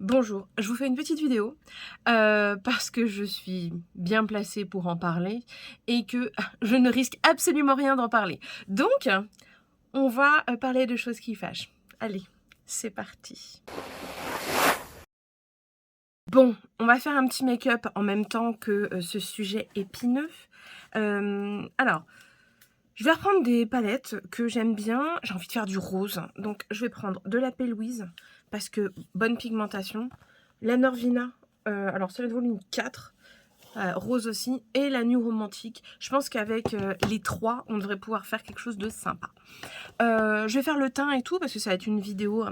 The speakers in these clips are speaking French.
Bonjour, je vous fais une petite vidéo parce que je suis bien placée pour en parler et que je ne risque absolument rien d'en parler. Donc, on va parler de choses qui fâchent. Allez, c'est parti. Bon, on va faire un petit make-up en même temps que ce sujet épineux. Alors, je vais reprendre des palettes que j'aime bien. J'ai envie de faire du rose, donc je vais prendre de la P. Louise parce que bonne pigmentation. La Norvina, alors celle de volume 4, rose aussi, et la New Romantique. Je pense qu'avec les trois, on devrait pouvoir faire quelque chose de sympa. Je vais faire le teint et tout, parce que ça va être une vidéo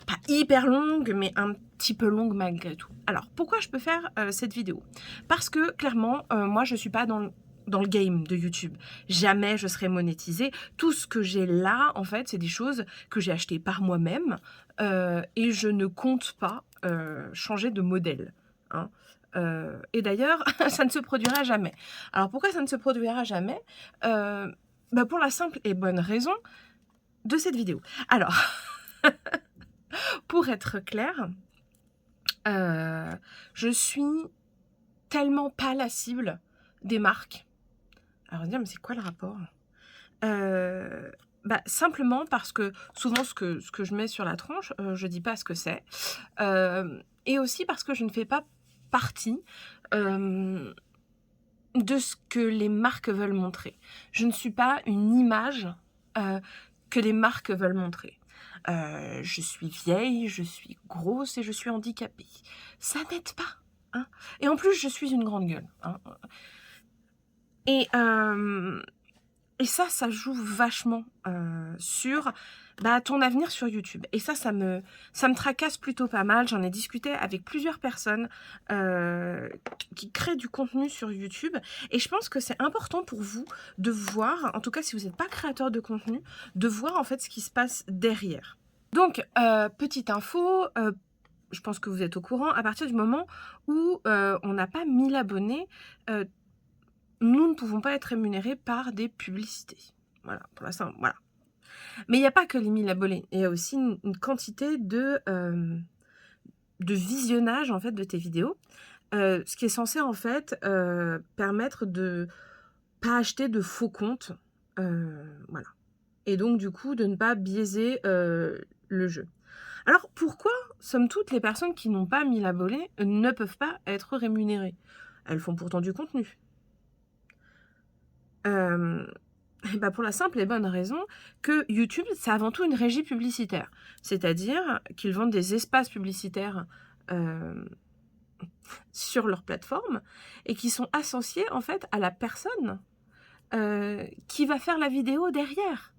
pas hyper longue, mais un petit peu longue malgré tout. Alors, pourquoi je peux faire cette vidéo? Parce que, clairement, moi, je suis pas dans le game de YouTube. Jamais je serai monétisée. Tout ce que j'ai là, en fait, c'est des choses que j'ai achetées par moi-même et je ne compte pas changer de modèle, hein. Et d'ailleurs, ça ne se produira jamais. Alors, pourquoi ça ne se produira jamais? Pour la simple et bonne raison de cette vidéo. Alors, pour être claire, je suis tellement pas la cible des marques. Alors, on va dire, mais c'est quoi le rapport? Simplement parce que souvent ce que je mets sur la tronche, je dis pas ce que c'est. Et aussi parce que je ne fais pas partie de ce que les marques veulent montrer. Je ne suis pas une image que les marques veulent montrer. Je suis vieille, je suis grosse et je suis handicapée. Ça n'aide pas, hein. Et en plus, je suis une grande gueule, hein. Et, euh, et ça joue vachement sur ton avenir sur YouTube. Et ça me tracasse plutôt pas mal. J'en ai discuté avec plusieurs personnes qui créent du contenu sur YouTube. Et je pense que c'est important pour vous de voir, en tout cas si vous n'êtes pas créateur de contenu, de voir en fait ce qui se passe derrière. Donc, petite info, je pense que vous êtes au courant, à partir du moment où on n'a pas 1000 abonnés, nous ne pouvons pas être rémunérés par des publicités. Voilà, pour l'instant, voilà. Mais il n'y a pas que les 1000 abonnés, il y a aussi une quantité de visionnage en fait de tes vidéos, ce qui est censé en fait permettre de pas acheter de faux comptes, voilà. Et donc du coup de ne pas biaiser le jeu. Alors pourquoi, somme toute, les personnes qui n'ont pas 1000 abonnés ne peuvent pas être rémunérées? Elles font pourtant du contenu. Pour la simple et bonne raison que YouTube, c'est avant tout une régie publicitaire. C'est-à-dire qu'ils vendent des espaces publicitaires sur leur plateforme et qui sont associés en fait à la personne qui va faire la vidéo derrière.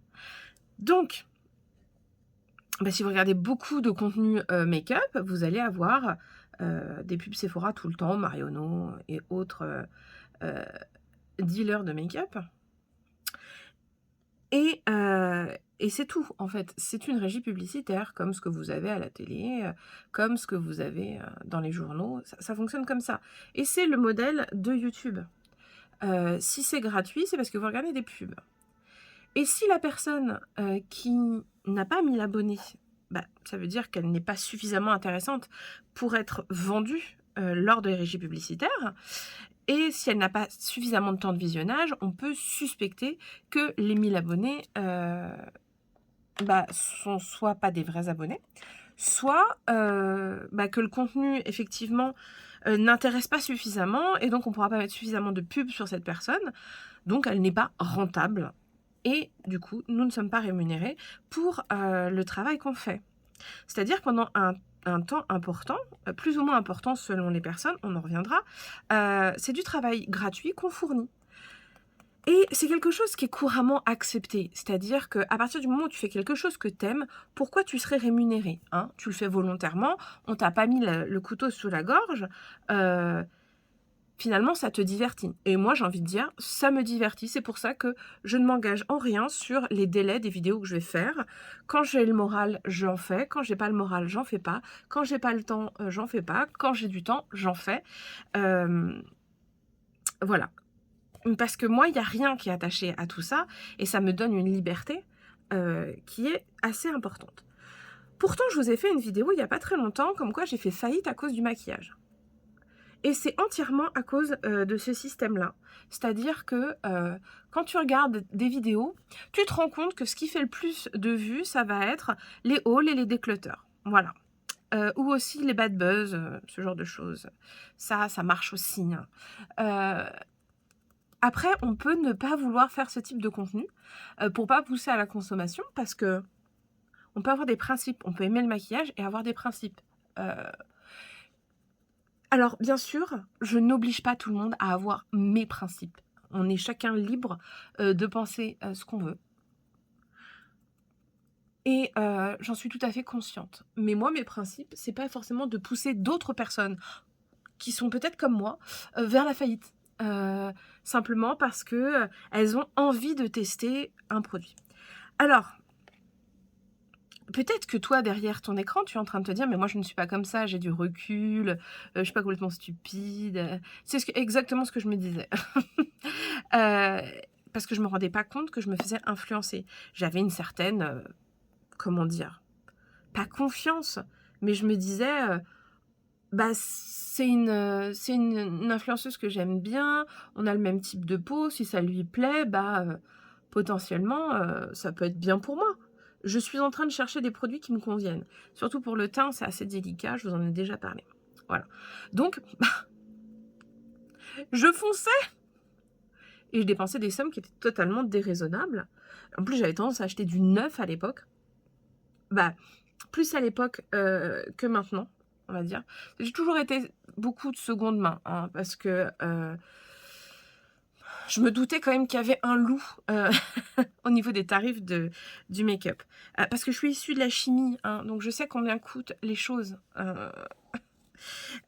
Donc, si vous regardez beaucoup de contenu make-up, vous allez avoir des pubs Sephora tout le temps, Marionneau et autres dealers de make-up. Et c'est tout, en fait. C'est une régie publicitaire, comme ce que vous avez à la télé, comme ce que vous avez dans les journaux. Ça fonctionne comme ça. Et c'est le modèle de YouTube. Si c'est gratuit, c'est parce que vous regardez des pubs. Et si la personne qui n'a pas 1000 abonnés, ça veut dire qu'elle n'est pas suffisamment intéressante pour être vendue lors des régies publicitaires. Et si elle n'a pas suffisamment de temps de visionnage, on peut suspecter que les 1000 abonnés sont soit pas des vrais abonnés, soit que le contenu, effectivement, n'intéresse pas suffisamment, et donc on ne pourra pas mettre suffisamment de pubs sur cette personne, donc elle n'est pas rentable. Et du coup, nous ne sommes pas rémunérés pour le travail qu'on fait. C'est-à-dire pendant un temps important, plus ou moins important selon les personnes, on en reviendra, c'est du travail gratuit qu'on fournit. Et c'est quelque chose qui est couramment accepté. C'est-à-dire qu'à partir du moment où tu fais quelque chose que t'aimes, pourquoi tu serais rémunéré, hein? Tu le fais volontairement, on t'a pas mis le couteau sous la gorge. Finalement, ça te divertit. Et moi, j'ai envie de dire, ça me divertit. C'est pour ça que je ne m'engage en rien sur les délais des vidéos que je vais faire. Quand j'ai le moral, j'en fais. Quand j'ai pas le moral, j'en fais pas. Quand j'ai pas le temps, j'en fais pas. Quand j'ai du temps, j'en fais. Voilà. Parce que moi, il n'y a rien qui est attaché à tout ça. Et ça me donne une liberté qui est assez importante. Pourtant, je vous ai fait une vidéo il n'y a pas très longtemps, comme quoi j'ai fait faillite à cause du maquillage. Et c'est entièrement à cause de ce système-là. C'est-à-dire que quand tu regardes des vidéos, tu te rends compte que ce qui fait le plus de vues, ça va être les hauls et les déclutters. Voilà. Ou aussi les bad buzz, ce genre de choses. Ça marche aussi, hein. Après, on peut ne pas vouloir faire ce type de contenu pour pas pousser à la consommation, parce que on peut avoir des principes. On peut aimer le maquillage et avoir des principes. Alors, bien sûr, je n'oblige pas tout le monde à avoir mes principes. On est chacun libre de penser ce qu'on veut. Et j'en suis tout à fait consciente. Mais moi, mes principes, c'est pas forcément de pousser d'autres personnes qui sont peut-être comme moi vers la faillite. Simplement parce que elles ont envie de tester un produit. Alors, peut-être que toi, derrière ton écran, tu es en train de te dire « Mais moi, je ne suis pas comme ça, j'ai du recul, je suis pas complètement stupide. » C'est exactement ce que je me disais. Parce que je me rendais pas compte que je me faisais influencer. J'avais une certaine, comment dire? Pas confiance, mais je me disais, bah, c'est une influenceuse que j'aime bien, on a le même type de peau, si ça lui plaît, bah, potentiellement, ça peut être bien pour moi. Je suis en train de chercher des produits qui me conviennent. Surtout pour le teint, c'est assez délicat, je vous en ai déjà parlé. Voilà. Donc, je fonçais et je dépensais des sommes qui étaient totalement déraisonnables. En plus, j'avais tendance à acheter du neuf à l'époque. Bah, plus à l'époque que maintenant, on va dire. J'ai toujours été beaucoup de seconde main, hein, parce que je me doutais quand même qu'il y avait un loup au niveau des tarifs du make-up. Parce que je suis issue de la chimie, hein, donc je sais combien coûtent les choses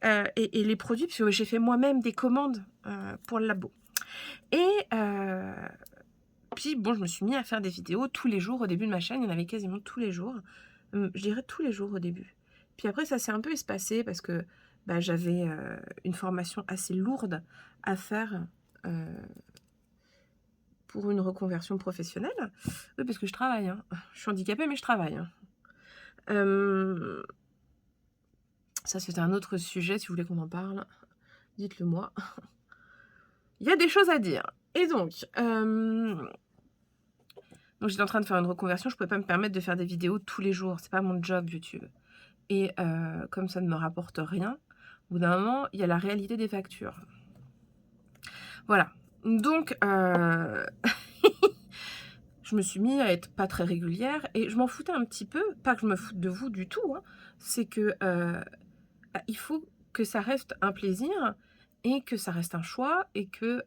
et les produits, parce que j'ai fait moi-même des commandes pour le labo. Et puis, bon, je me suis mis à faire des vidéos tous les jours. Au début de ma chaîne, il y en avait quasiment tous les jours. Je dirais tous les jours au début. Puis après, ça s'est un peu espacé parce que bah, j'avais une formation assez lourde à faire pour une reconversion professionnelle. Oui, parce que je travaille, hein. Je suis handicapée, mais je travaille, hein. Ça, c'est un autre sujet. Si vous voulez qu'on en parle, dites-le moi. Il y a des choses à dire. Et donc j'étais en train de faire une reconversion. Je ne pouvais pas me permettre de faire des vidéos tous les jours. C'est pas mon job, YouTube. Et comme ça ne me rapporte rien, au bout d'un moment, il y a la réalité des factures. Voilà. Donc, je me suis mis à être pas très régulière et je m'en foutais un petit peu. Pas que je me foute de vous du tout, hein. C'est que il faut que ça reste un plaisir et que ça reste un choix et que,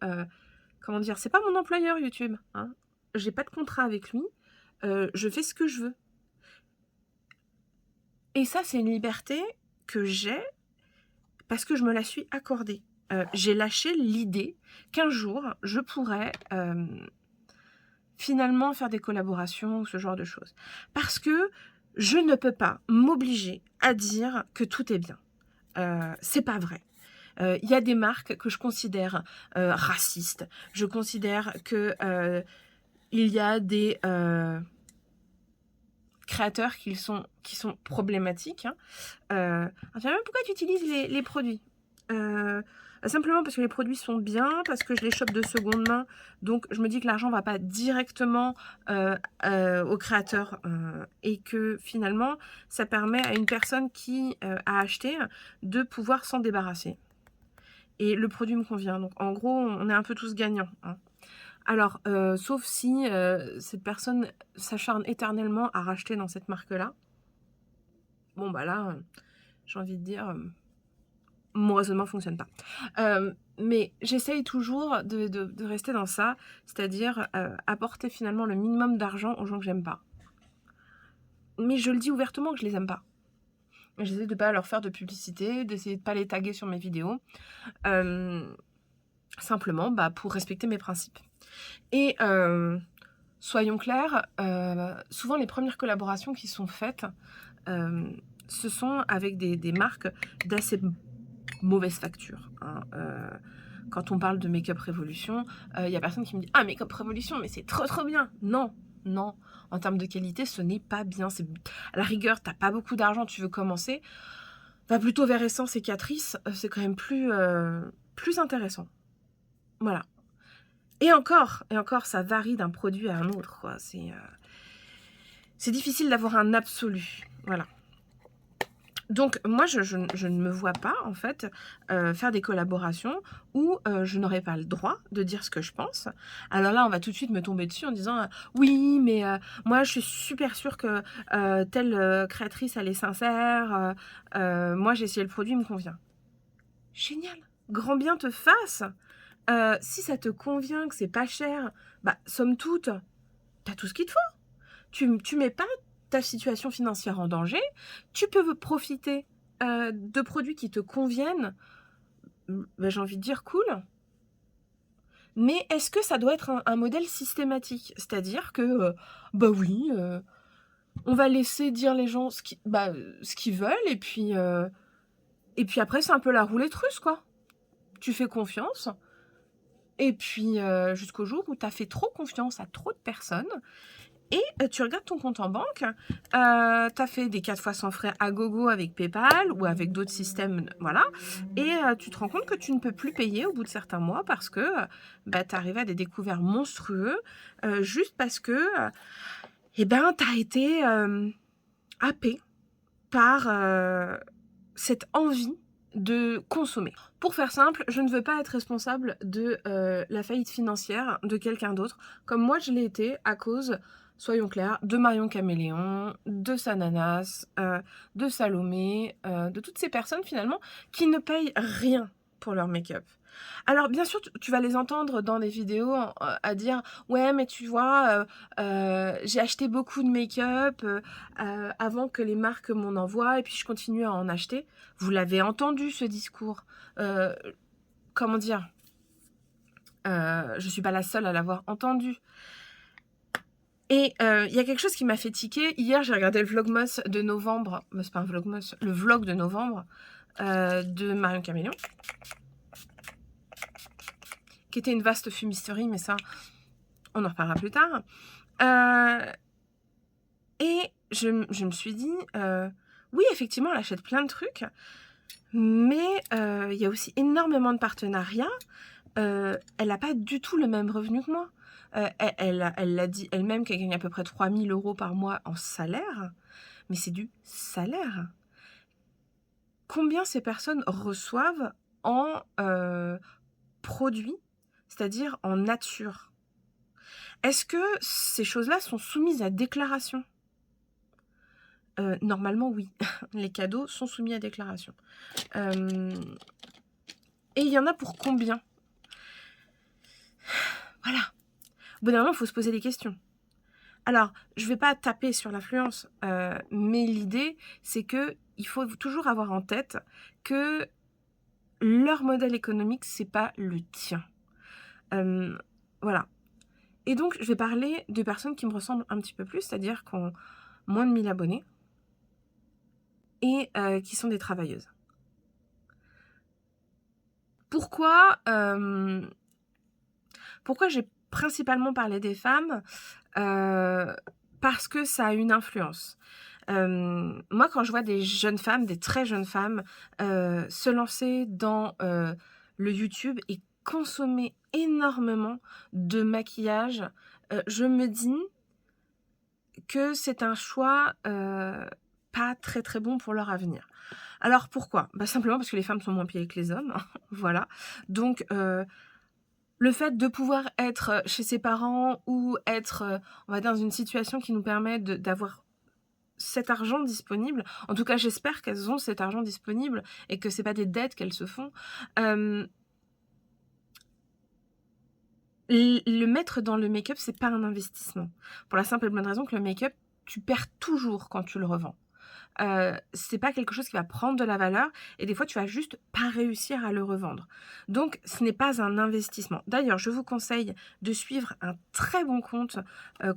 comment dire, c'est pas mon employeur YouTube, hein. J'ai pas de contrat avec lui. Je fais ce que je veux. Et ça, c'est une liberté que j'ai parce que je me la suis accordée. J'ai lâché l'idée qu'un jour, je pourrais finalement faire des collaborations ou ce genre de choses. Parce que je ne peux pas m'obliger à dire que tout est bien. C'est pas vrai. Il y a des marques que je considère racistes. Je considère que il y a des créateurs qui sont problématiques. Hein. Pourquoi tu utilises les produits simplement parce que les produits sont bien, parce que je les chope de seconde main. Donc, je me dis que l'argent ne va pas directement au créateur et que finalement, ça permet à une personne qui a acheté de pouvoir s'en débarrasser. Et le produit me convient. Donc, en gros, on est un peu tous gagnants. Hein. Alors, sauf si cette personne s'acharne éternellement à racheter dans cette marque-là. Bon, bah là, j'ai envie de dire, mon raisonnement ne fonctionne pas. Mais j'essaye toujours de rester dans ça, c'est-à-dire apporter finalement le minimum d'argent aux gens que j'aime pas. Mais je le dis ouvertement que je les aime pas. J'essaie de pas leur faire de publicité, d'essayer de pas les taguer sur mes vidéos. Simplement pour respecter mes principes. Et soyons clairs, souvent les premières collaborations qui sont faites, ce sont avec des marques d'assez mauvaise facture. Hein. Quand on parle de Make-up Révolution, il y a personne qui me dit « Ah, Make-up Révolution, mais c'est trop trop bien !» Non, Non, en termes de qualité, ce n'est pas bien. À la rigueur, t'as pas beaucoup d'argent, tu veux commencer, va plutôt vers Essence et Catrice, c'est quand même plus intéressant. Voilà. Et encore, ça varie d'un produit à un autre, quoi. C'est difficile d'avoir un absolu. Voilà. Donc moi, je ne me vois pas, en fait, faire des collaborations où je n'aurais pas le droit de dire ce que je pense. Alors là, on va tout de suite me tomber dessus en disant oui, mais moi, je suis super sûre que telle créatrice, elle est sincère. Moi, j'ai essayé le produit, il me convient. Génial, grand bien te fasse. Si ça te convient, que c'est pas cher, bah, somme toute, t'as tout ce qu'il te faut. Tu mets pas ta situation financière en danger, tu peux profiter de produits qui te conviennent, bah, j'ai envie de dire cool. Mais est-ce que ça doit être un modèle systématique? C'est-à-dire que, bah oui, on va laisser dire les gens ce qu'ils veulent, et puis après, c'est un peu la roulette russe, quoi. Tu fais confiance, et puis jusqu'au jour où tu as fait trop confiance à trop de personnes, et tu regardes ton compte en banque, tu as fait des 4 fois sans frais à gogo avec PayPal ou avec d'autres systèmes, voilà, et tu te rends compte que tu ne peux plus payer au bout de certains mois parce que bah, tu arrivé à des découvertes monstrueux, juste parce que tu as été happé par cette envie de consommer. Pour faire simple, je ne veux pas être responsable de la faillite financière de quelqu'un d'autre, comme moi je l'ai été à cause, soyons clairs, de Marion Caméléon, de Sananas, de Salomé, de toutes ces personnes finalement qui ne payent rien pour leur make-up. Alors bien sûr, tu vas les entendre dans des vidéos à dire ouais, mais tu vois, j'ai acheté beaucoup de make-up avant que les marques m'en envoient, et puis je continue à en acheter. Vous l'avez entendu, ce discours. Comment dire, je suis pas la seule à l'avoir entendu. Et il y a quelque chose qui m'a fait tiquer. Hier, j'ai regardé le vlogmas de novembre. C'est pas un vlogmas, le vlog de novembre de Marion Caméléon, qui était une vaste fumisterie, mais ça, on en reparlera plus tard. Et je me suis dit, oui, effectivement, elle achète plein de trucs, mais il y a aussi énormément de partenariats. Elle n'a pas du tout le même revenu que moi. Elle l'a dit elle-même qu'elle gagne à peu près 3 000 € par mois en salaire, mais c'est du salaire. Combien ces personnes reçoivent en produits, c'est-à-dire en nature? Est-ce que ces choses-là sont soumises à déclaration? Normalement, oui. Les cadeaux sont soumis à déclaration. Et il y en a pour combien? Voilà. Au bout d'un moment, il faut se poser des questions. Alors, je ne vais pas taper sur l'affluence, mais l'idée, c'est qu'il faut toujours avoir en tête que leur modèle économique, c'est pas le tien. Voilà. Et donc, je vais parler de personnes qui me ressemblent un petit peu plus, c'est-à-dire qui ont moins de 1000 abonnés et qui sont des travailleuses. Pourquoi j'ai principalement parlé des femmes? Parce que ça a une influence. Moi, quand je vois des jeunes femmes, des très jeunes femmes, se lancer dans le YouTube et consommer énormément de maquillage, je me dis que c'est un choix pas très très bon pour leur avenir. Alors pourquoi? Bah, simplement parce que les femmes sont moins payées que les hommes, voilà. Donc le fait de pouvoir être chez ses parents ou être, on va dire, dans une situation qui nous permet d'avoir cet argent disponible, en tout cas j'espère qu'elles ont cet argent disponible et que c'est pas des dettes qu'elles se font, le mettre dans le make-up, c'est pas un investissement. Pour la simple et bonne raison que le make-up, tu perds toujours quand tu le revends. C'est pas quelque chose qui va prendre de la valeur, et des fois tu vas juste pas réussir à le revendre. Donc ce n'est pas un investissement. D'ailleurs, je vous conseille de suivre un très bon compte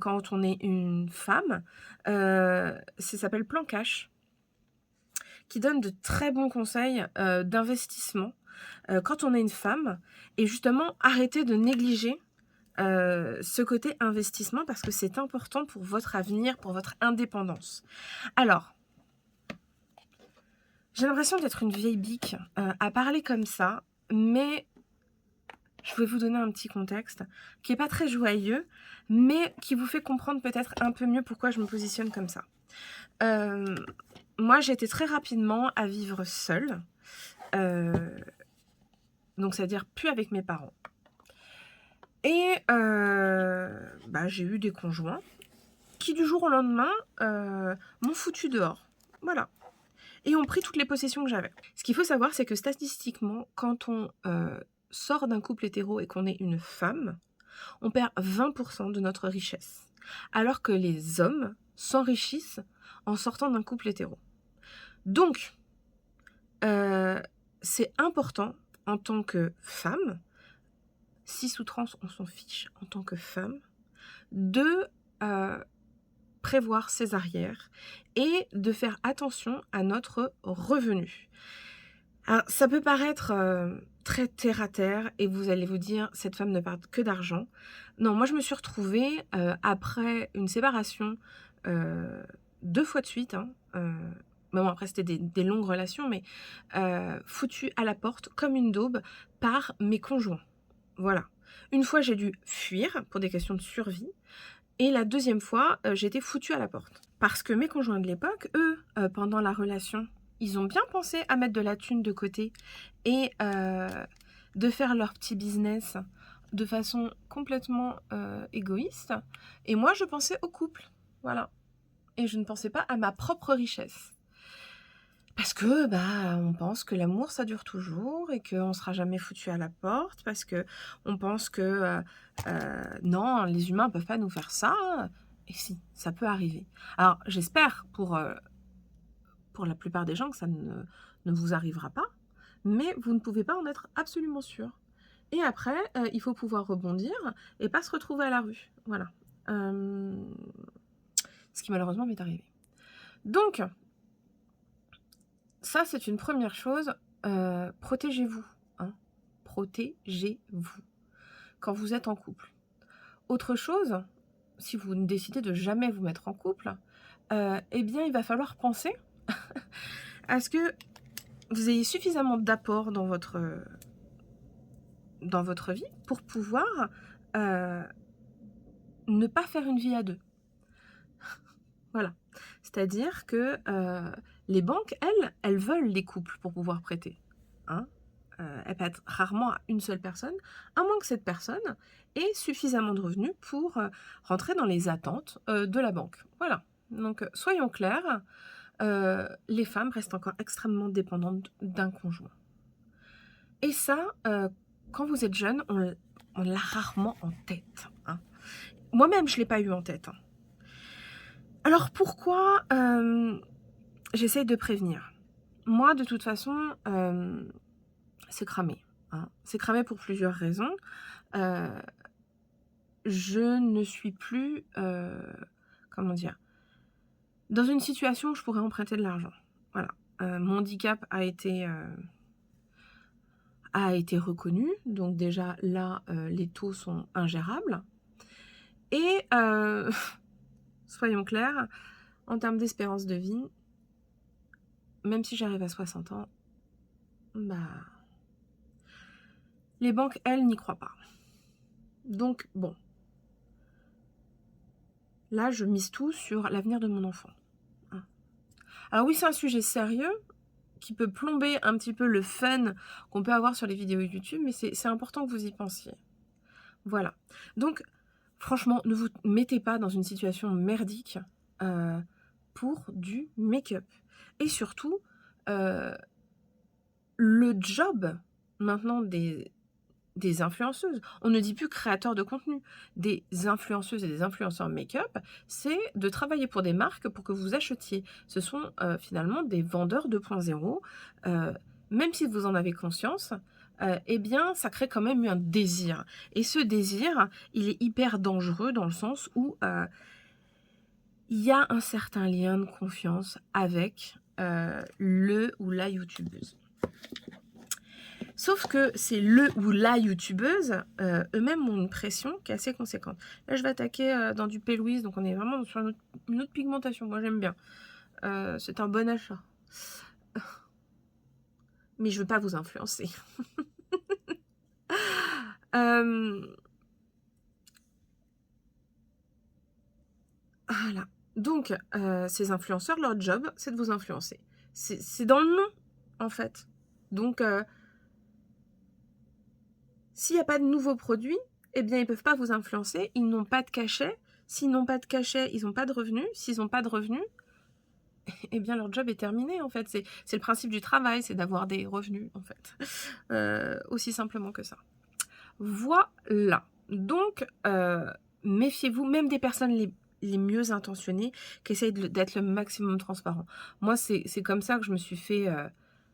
quand on est une femme. Ça s'appelle Plan Cash, qui donne de très bons conseils d'investissement quand on est une femme, et justement arrêter de négliger ce côté investissement parce que c'est important pour votre avenir, pour votre indépendance. Alors, j'ai l'impression d'être une vieille bique, à parler comme ça, mais je vais vous donner un petit contexte qui est pas très joyeux, mais qui vous fait comprendre peut-être un peu mieux pourquoi je me positionne comme ça. Moi, j'ai été très rapidement à vivre seule, heu, donc c'est-à-dire plus avec mes parents et j'ai eu des conjoints qui du jour au lendemain, m'ont foutue dehors. Voilà et ont pris toutes les possessions que j'avais. Ce qu'il faut savoir, c'est que statistiquement, quand on, sort d'un couple hétéro et qu'on est une femme, on perd 20 de notre richesse, alors que les hommes s'enrichissent en sortant d'un couple hétéro. Donc, c'est important en tant que femme, cis ou trans, on s'en fiche, en tant que femme, de, prévoir ses arrières et de faire attention à notre revenu. Alors, ça peut paraître, très terre à terre et vous allez vous dire: «Cette femme ne parle que d'argent». Non, moi je me suis retrouvée, après une séparation, heu, 2 fois de suite, hein, mais bon après c'était des longues relations, mais foutue à la porte comme une daube par mes conjoints. Voilà. Une fois j'ai dû fuir pour des questions de survie et la deuxième fois, j'ai été foutue à la porte. Parce que mes conjoints de l'époque, eux, pendant la relation, ils ont bien pensé à mettre de la thune de côté et de faire leur petit business de façon complètement, égoïste et moi je pensais au couple, voilà et je ne pensais pas à ma propre richesse. Parce que, on pense que l'amour ça dure toujours et qu'on sera jamais foutu à la porte parce qu'on pense que, non, les humains peuvent pas nous faire ça et si, ça peut arriver. Alors j'espère pour la plupart des gens que ça ne vous arrivera pas, mais vous ne pouvez pas en être absolument sûr et après, il faut pouvoir rebondir et pas se retrouver à la rue. Voilà. Hem, Ce qui malheureusement m'est arrivé. Donc ça, c'est une première chose, protégez-vous, hein. Protégez-vous quand vous êtes en couple. Autre chose, si vous décidez de jamais vous mettre en couple, eh bien, il va falloir penser à ce que vous ayez suffisamment d'apports dans votre vie pour pouvoir, heu, ne pas faire une vie à 2. Voilà. C'est-à-dire que, les banques, elles veulent des couples pour pouvoir prêter, hein. Elles prêtent rarement à une seule personne, à moins que cette personne ait suffisamment de revenus pour, rentrer dans les attentes, de la banque. Voilà. Donc, soyons clairs, les femmes restent encore extrêmement dépendantes d'un conjoint. Et ça, quand vous êtes jeune, on l'a rarement en tête, hein. Moi-même, je l'ai pas eu en tête, hein. Alors pourquoi, j'essaye de prévenir? Moi, de toute façon, c'est cramé, hein. C'est cramé pour plusieurs raisons. Heu, je ne suis plus, comment dire? Dans une situation où je pourrais emprunter de l'argent. Voilà. Mon handicap a été reconnu, donc déjà là, les taux sont ingérables et soyons clairs, en termes d'espérance de vie, même si j'arrive à 60 ans, bah, les banques, elles, n'y croient pas. Donc bon, là, je mise tout sur l'avenir de mon enfant, hein. Alors oui, c'est un sujet sérieux qui peut plomber un petit peu le fun qu'on peut avoir sur les vidéos YouTube, mais c'est important que vous y pensiez. Voilà. Donc franchement, ne vous mettez pas dans une situation merdique, heu, pour du make-up et surtout, heu, le job maintenant des influenceuses, on ne dit plus créateurs de contenu, des influenceuses et des influenceurs make-up, c'est de travailler pour des marques pour que vous achetiez. Ce sont, finalement des vendeurs 2.0, même si vous en avez conscience, eh bien, ça crée quand même un désir et ce désir, il est hyper dangereux dans le sens où, il y a un certain lien de confiance avec, le ou la youtubeuse. Sauf que c'est le ou la youtubeuse, eux-mêmes ont une pression qui est assez conséquente. Là, je vais attaquer dans du P. Louise, donc on est vraiment sur une autre pigmentation. Moi, j'aime bien. C'est un bon achat. Mais je veux pas vous influencer. Voilà. Donc, ces influenceurs, leur job, c'est de vous influencer. C'est dans le nom, en fait. Donc, s'il n'y a pas de nouveaux produits, eh bien, ils ne peuvent pas vous influencer. Ils n'ont pas de cachet. S'ils n'ont pas de cachet, ils n'ont pas de revenus. S'ils n'ont pas de revenus, eh bien, leur job est terminé, en fait. C'est le principe du travail, c'est d'avoir des revenus, en fait. Aussi simplement que ça. Voilà. Donc, méfiez-vous, même des personnes les mieux intentionnées, qui essayent d'être le maximum transparent. Moi, c'est comme ça que je me suis fait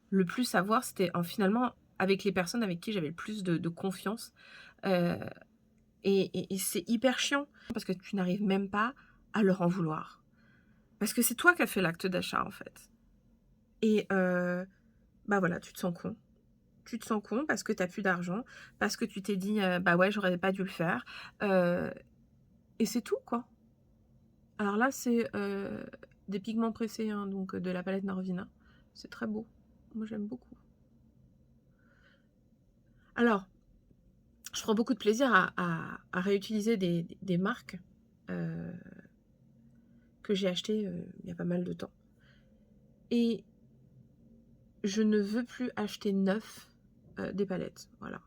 le plus avoir. C'était finalement avec les personnes avec qui j'avais le plus de confiance. Et c'est hyper chiant, parce que tu n'arrives même pas à leur en vouloir. Parce que c'est toi qui as fait l'acte d'achat, en fait. Et bah voilà, tu te sens con. Tu te sens con parce que tu n'as plus d'argent, parce que tu t'es dit bah ouais, j'aurais pas dû le faire. Et c'est tout, quoi. Alors là, c'est des pigments pressés, hein, donc de la palette Norvina. C'est très beau. Moi, j'aime beaucoup. Alors, je prends beaucoup de plaisir à réutiliser des marques que j'ai achetées il y a pas mal de temps. Et je ne veux plus acheter neuf des palettes. Voilà.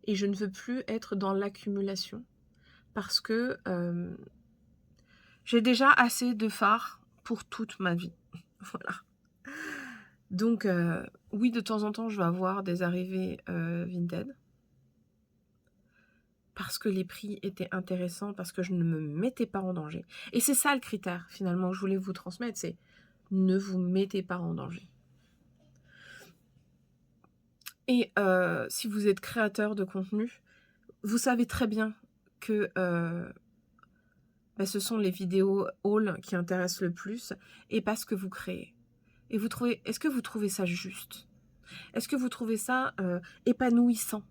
Et je ne veux plus être dans l'accumulation parce que j'ai déjà assez de fards pour toute ma vie. Voilà. Donc, oui, de temps en temps, je vais avoir des arrivées Vinted. Parce que les prix étaient intéressants, parce que je ne me mettais pas en danger. Et c'est ça le critère, finalement, que je voulais vous transmettre, c'est ne vous mettez pas en danger. Et si vous êtes créateur de contenu, vous savez très bien que ce sont les vidéos haul qui intéressent le plus et pas ce que vous créez. Et est-ce que vous trouvez ça juste? Est-ce que vous trouvez ça épanouissant?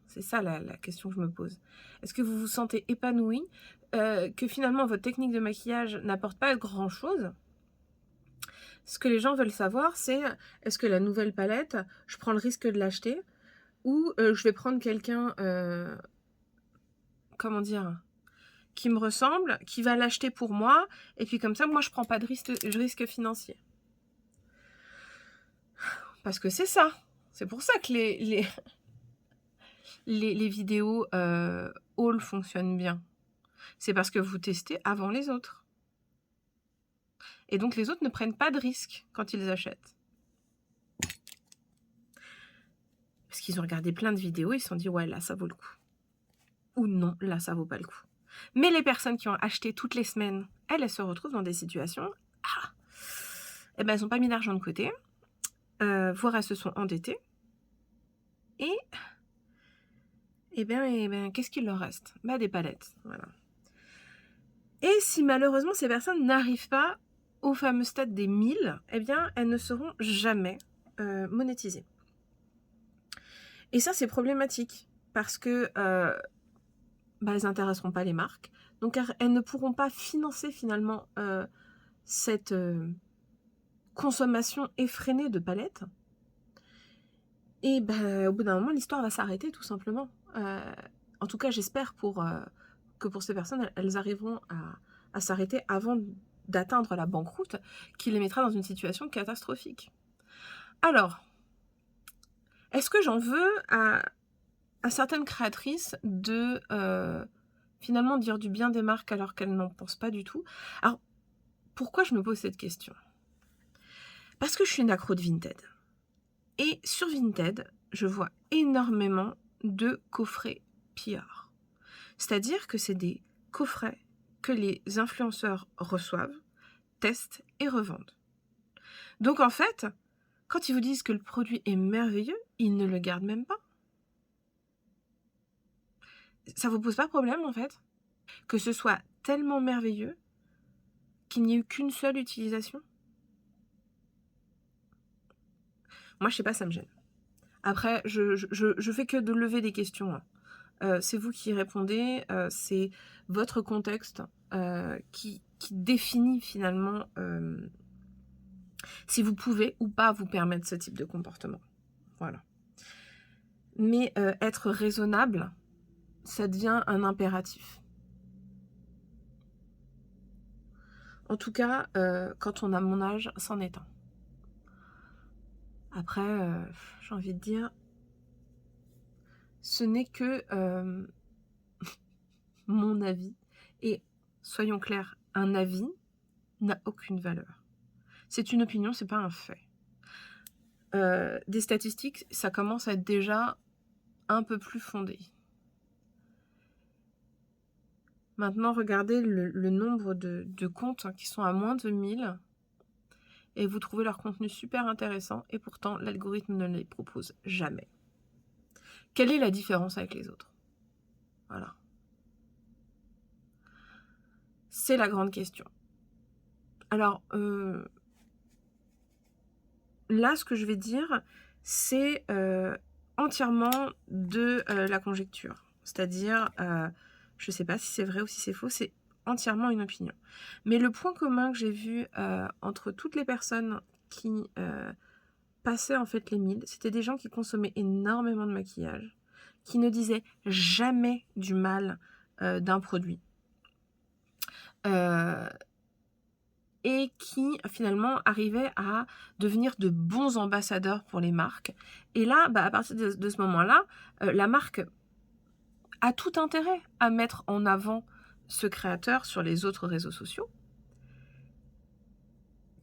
C'est ça la question que je me pose. Est-ce que vous vous sentez épanoui, que finalement votre technique de maquillage n'apporte pas grand-chose? Ce que les gens veulent savoir, c'est est-ce que la nouvelle palette, je prends le risque de l'acheter ou je vais prendre quelqu'un, comment dire, qui me ressemble, qui va l'acheter pour moi, et puis comme ça, moi, je prends pas de risque financier. Parce que c'est ça. C'est pour ça que les vidéos haul fonctionnent bien. C'est parce que vous testez avant les autres. Et donc, les autres ne prennent pas de risques quand ils achètent. Parce qu'ils ont regardé plein de vidéos, ils se sont dit, ouais, là, ça vaut le coup. Ou non, là, ça vaut pas le coup. Mais les personnes qui ont acheté toutes les semaines, elles se retrouvent dans des situations, elles n'ont pas mis d'argent de côté, voire elles se sont endettées. Et qu'est-ce qu'il leur reste? Des palettes, voilà. Et si malheureusement ces personnes n'arrivent pas au fameux stade des 1000, elles ne seront jamais monétisées. Et ça, c'est problématique, parce que elles n'intéresseront pas les marques, donc elles ne pourront pas financer finalement cette consommation effrénée de palettes. Et au bout d'un moment, l'histoire va s'arrêter tout simplement. En tout cas, j'espère que pour ces personnes, elles arriveront à s'arrêter avant d'atteindre la banqueroute qui les mettra dans une situation catastrophique. Alors, est-ce que j'en veux à certaines créatrices de finalement dire du bien des marques alors qu'elles n'en pensent pas du tout? Alors, pourquoi je me pose cette question? Parce que je suis une accro de Vinted. Et sur Vinted, je vois énormément de coffrets PR. C'est-à-dire que c'est des coffrets que les influenceurs reçoivent, testent et revendent. Donc en fait, quand ils vous disent que le produit est merveilleux, ils ne le gardent même pas. Ça vous pose pas problème en fait? Que ce soit tellement merveilleux qu'il n'y ait eu qu'une seule utilisation? Moi, je sais pas, ça me gêne. Après, je fais que de lever des questions, hein. C'est vous qui répondez, c'est votre contexte qui définit finalement si vous pouvez ou pas vous permettre ce type de comportement. Voilà. Mais être raisonnable, ça devient un impératif. En tout cas, quand on a mon âge, c'en est un. Après, j'ai envie de dire, ce n'est que mon avis. Et soyons clairs, un avis n'a aucune valeur. C'est une opinion, c'est pas un fait. Des statistiques, ça commence à être déjà un peu plus fondé. Maintenant, regardez le nombre de comptes qui sont à moins de 1000 et vous trouvez leur contenu super intéressant et pourtant l'algorithme ne les propose jamais. Quelle est la différence avec les autres? Voilà. C'est la grande question. Alors, là, ce que je vais dire, c'est entièrement de la conjecture. C'est-à-dire, je ne sais pas si c'est vrai ou si c'est faux, c'est entièrement une opinion. Mais le point commun que j'ai vu entre toutes les personnes qui passaient en fait les 1000, c'était des gens qui consommaient énormément de maquillage, qui ne disaient jamais du mal d'un produit. Et qui finalement arrivaient à devenir de bons ambassadeurs pour les marques. Et là, à partir de ce moment-là, la marque a tout intérêt à mettre en avant ce créateur sur les autres réseaux sociaux,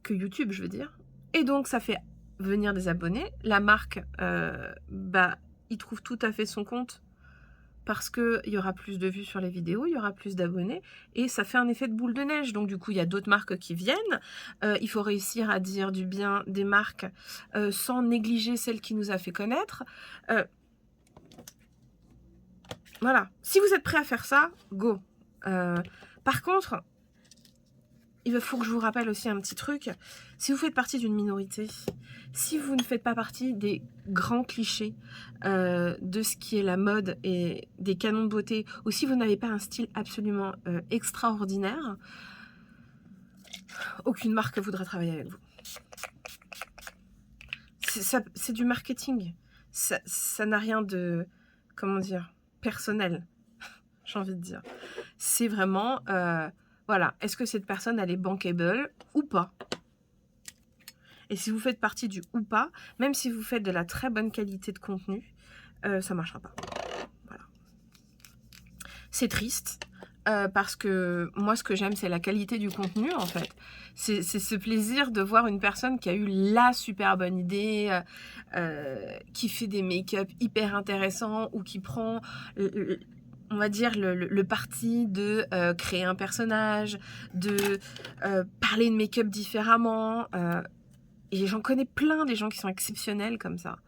que YouTube, je veux dire. Et donc, ça fait venir des abonnés. La marque, il trouve tout à fait son compte parce qu'il y aura plus de vues sur les vidéos, il y aura plus d'abonnés, et ça fait un effet de boule de neige. Donc du coup, il y a d'autres marques qui viennent. Il faut réussir à dire du bien des marques sans négliger celle qui nous a fait connaître. Voilà. Si vous êtes prêt à faire ça, go. Par contre, il faut que je vous rappelle aussi un petit truc. Si vous faites partie d'une minorité, si vous ne faites pas partie des grands clichés de ce qui est la mode et des canons de beauté, ou si vous n'avez pas un style absolument extraordinaire, aucune marque voudra travailler avec vous. C'est du marketing. Ça n'a rien de, comment dire, personnel, j'ai envie de dire. C'est vraiment, voilà, est-ce que cette personne, elle est bankable ou pas? Et si vous faites partie du ou pas, même si vous faites de la très bonne qualité de contenu, ça ne marchera pas. Voilà. C'est triste, parce que moi, ce que j'aime, c'est la qualité du contenu, en fait. C'est ce plaisir de voir une personne qui a eu la super bonne idée, qui fait des make-up hyper intéressants ou qui prend, on va dire, le parti de créer un personnage, de parler de make-up différemment. Et j'en connais plein des gens qui sont exceptionnels comme ça,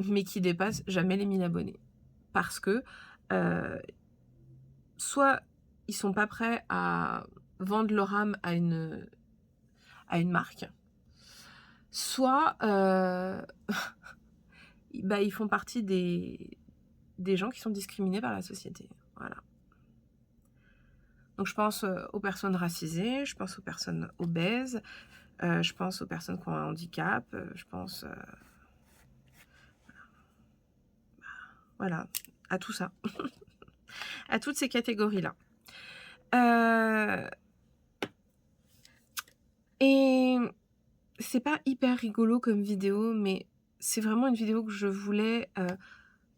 mais qui dépassent jamais les 1000 abonnés. Parce que soit ils sont pas prêts à vendre leur âme à une marque, soit ils font partie des gens qui sont discriminés par la société. Voilà. Donc je pense aux personnes racisées, je pense aux personnes obèses, je pense aux personnes qui ont un handicap, je pense voilà, à tout ça. À toutes ces catégories-là. Et c'est pas hyper rigolo comme vidéo, mais c'est vraiment une vidéo que je voulais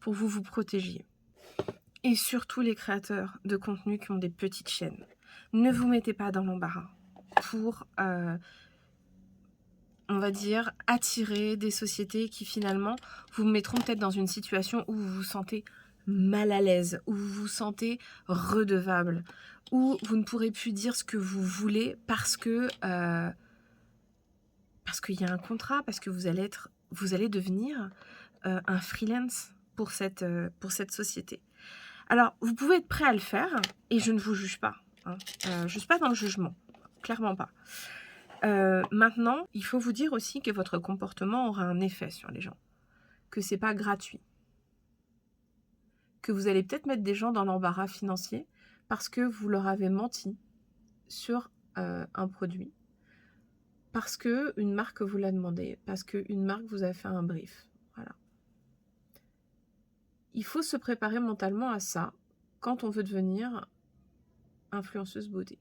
pour vous protégiez. Et surtout les créateurs de contenu qui ont des petites chaînes. Ne vous mettez pas dans l'embarras pour, on va dire, attirer des sociétés qui finalement vous mettront peut-être dans une situation où vous vous sentez mal à l'aise, où vous vous sentez redevable, où vous ne pourrez plus dire ce que vous voulez parce qu'il y a un contrat, parce que vous allez devenir un freelance pour cette société. Alors, vous pouvez être prêt à le faire, et je ne vous juge pas. Hein. Je ne suis pas dans le jugement, clairement pas. Maintenant, il faut vous dire aussi que votre comportement aura un effet sur les gens. que c'est pas gratuit. Que vous allez peut-être mettre des gens dans l'embarras financier parce que vous leur avez menti sur un produit, parce qu'une marque vous l'a demandé, parce qu'une marque vous a fait un brief. Voilà. Il faut se préparer mentalement à ça quand on veut devenir influenceuse beauté.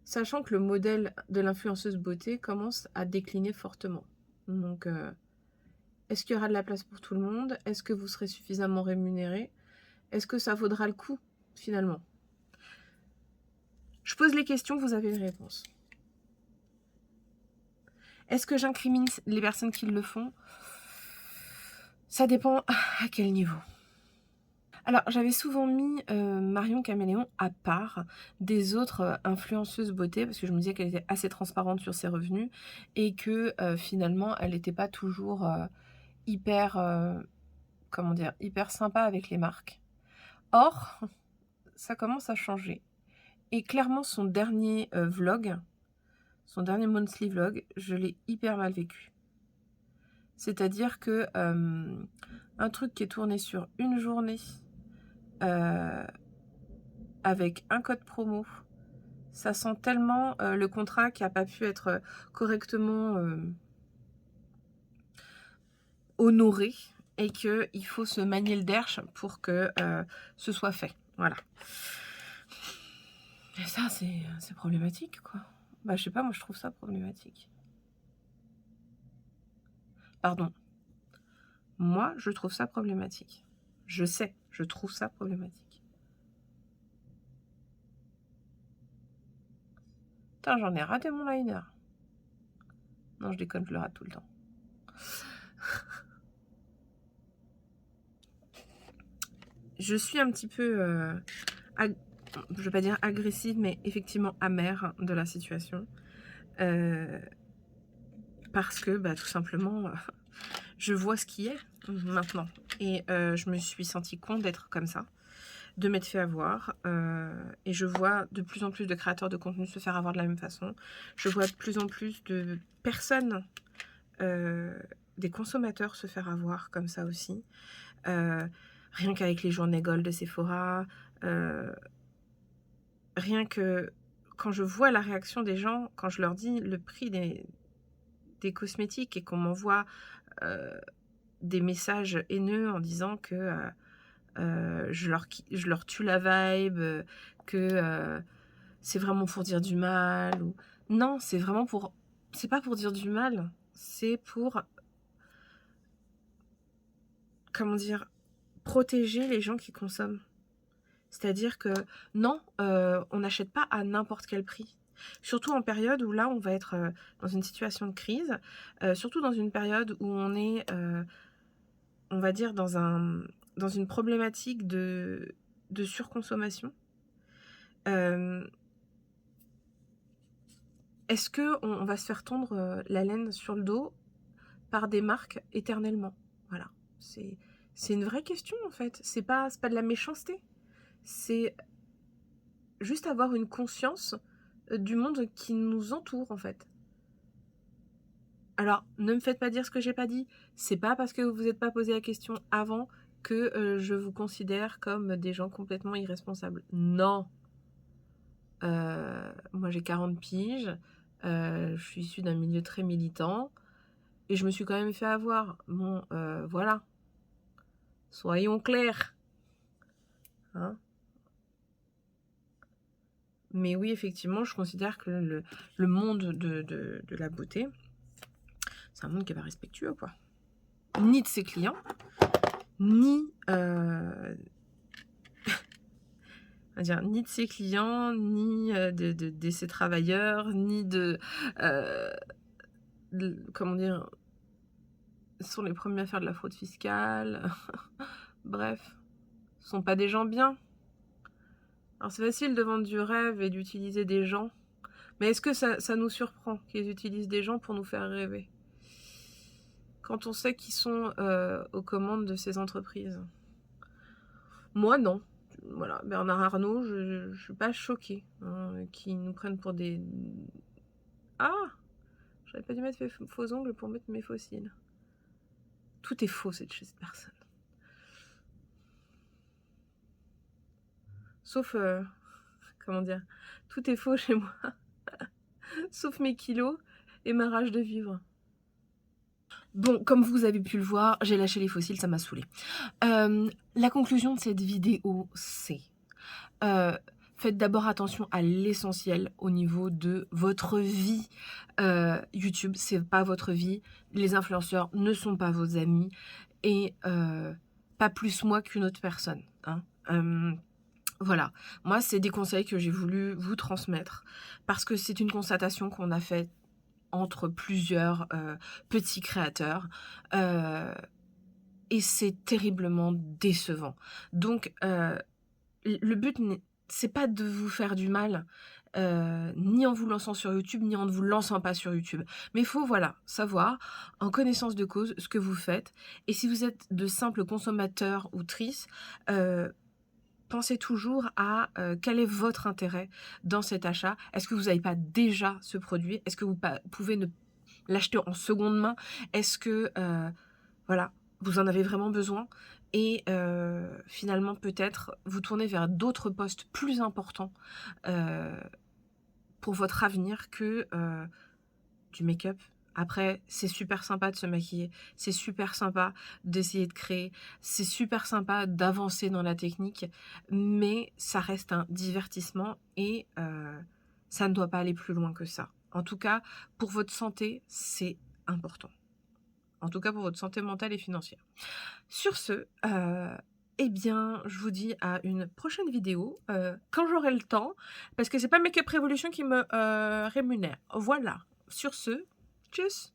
Sachant que le modèle de l'influenceuse beauté commence à décliner fortement. Donc, est-ce qu'il y aura de la place pour tout le monde? Est-ce que vous serez suffisamment rémunéré? Est-ce que ça vaudra le coup, finalement? Je pose les questions, vous avez les réponses. Est-ce que j'incrimine les personnes qui le font? Ça dépend à quel niveau. Alors, j'avais souvent mis Marion Caméléon à part des autres influenceuses beauté parce que je me disais qu'elle était assez transparente sur ses revenus et que finalement, elle n'était pas toujours hyper, comment dire, hyper sympa avec les marques. Or, ça commence à changer. Et clairement, son dernier vlog, son dernier monthly vlog, je l'ai hyper mal vécu. C'est-à-dire que un truc qui est tourné sur une journée avec un code promo, ça sent tellement le contrat qui n'a pas pu être correctement honoré et qu'il faut se manier le derche pour que ce soit fait. Voilà. Et ça, c'est problématique, quoi. Bah, je sais pas, moi, je trouve ça problématique. Pardon. Moi, je trouve ça problématique. Je sais, je trouve ça problématique. Putain, j'en ai raté mon liner. Non, je déconne, je le rate tout le temps. Je suis un petit peu, je vais pas dire agressive, mais effectivement amère de la situation. Parce que, bah, tout simplement, je vois ce qui est maintenant. Et je me suis sentie con d'être comme ça, de m'être fait avoir. Et je vois de plus en plus de créateurs de contenu se faire avoir de la même façon. Je vois de plus en plus de personnes, des consommateurs se faire avoir comme ça aussi. Rien qu'avec les journées gold de Sephora. Rien que quand je vois la réaction des gens, quand je leur dis le prix des cosmétiques et qu'on m'envoie des messages haineux en disant que je leur tue la vibe, que c'est vraiment pour dire du mal. Ou... Non, c'est vraiment pour... C'est pas pour dire du mal, c'est pour... Comment dire? Protéger les gens qui consomment. C'est-à-dire que non, on n'achète pas à n'importe quel prix. Surtout en période où là, on va être dans une situation de crise. Surtout dans une période où on est... on va dire, dans une problématique de surconsommation. Est-ce qu'on va se faire tondre la laine sur le dos par des marques éternellement? Voilà. C'est une vraie question, en fait. C'est pas de la méchanceté. C'est juste avoir une conscience du monde qui nous entoure, en fait. Alors, ne me faites pas dire ce que j'ai pas dit. C'est pas parce que vous vous êtes pas posé la question avant que je vous considère comme des gens complètement irresponsables. Non. Moi, j'ai 40 piges. Je suis issue d'un milieu très militant. Et je me suis quand même fait avoir. Bon, voilà. Soyons clairs. Hein? Mais oui, effectivement, je considère que le monde de la beauté, c'est un monde qui n'est pas respectueux, quoi. Ni de ses clients, ni ni de ses clients, ni de ses travailleurs, ni comment dire, sont les premiers à faire de la fraude fiscale. Bref, ce sont pas des gens bien. Alors c'est facile de vendre du rêve et d'utiliser des gens, mais est-ce que ça nous surprend qu'ils utilisent des gens pour nous faire rêver? Quand on sait qu'ils sont aux commandes de ces entreprises. Moi, non. Voilà, Bernard Arnault, je suis pas choquée qu'ils nous prennent pour des... Ah! J'aurais pas dû mettre mes faux ongles pour mettre mes fossiles. Tout est faux chez cette personne. Sauf, comment dire? Tout est faux chez moi, sauf mes kilos et ma rage de vivre. Bon, comme vous avez pu le voir, j'ai lâché les fossiles, ça m'a saoulée. La conclusion de cette vidéo, c'est... faites d'abord attention à l'essentiel au niveau de votre vie. YouTube, c'est pas votre vie. Les influenceurs ne sont pas vos amis. Et pas plus moi qu'une autre personne. Hein. Voilà. Moi, c'est des conseils que j'ai voulu vous transmettre. Parce que c'est une constatation qu'on a faite entre plusieurs petits créateurs. Et c'est terriblement décevant. Donc, le but, c'est pas de vous faire du mal, ni en vous lançant sur YouTube, ni en ne vous lançant pas sur YouTube. Mais il faut, voilà, savoir, en connaissance de cause, ce que vous faites. Et si vous êtes de simples consommateurs ou trices, pensez toujours à quel est votre intérêt dans cet achat. Est-ce que vous n'avez pas déjà ce produit? Est-ce que vous pouvez l'acheter en seconde main? Est-ce que, voilà, vous en avez vraiment besoin? Et finalement, peut-être vous tourner vers d'autres postes plus importants pour votre avenir que du make-up. Après, c'est super sympa de se maquiller, c'est super sympa d'essayer de créer, c'est super sympa d'avancer dans la technique, mais ça reste un divertissement et ça ne doit pas aller plus loin que ça. En tout cas, pour votre santé, c'est important. En tout cas, pour votre santé mentale et financière. Sur ce, eh bien, je vous dis à une prochaine vidéo, quand j'aurai le temps, parce que c'est pas Make Up Revolution qui me rémunère. Voilà. Sur ce, tchuss!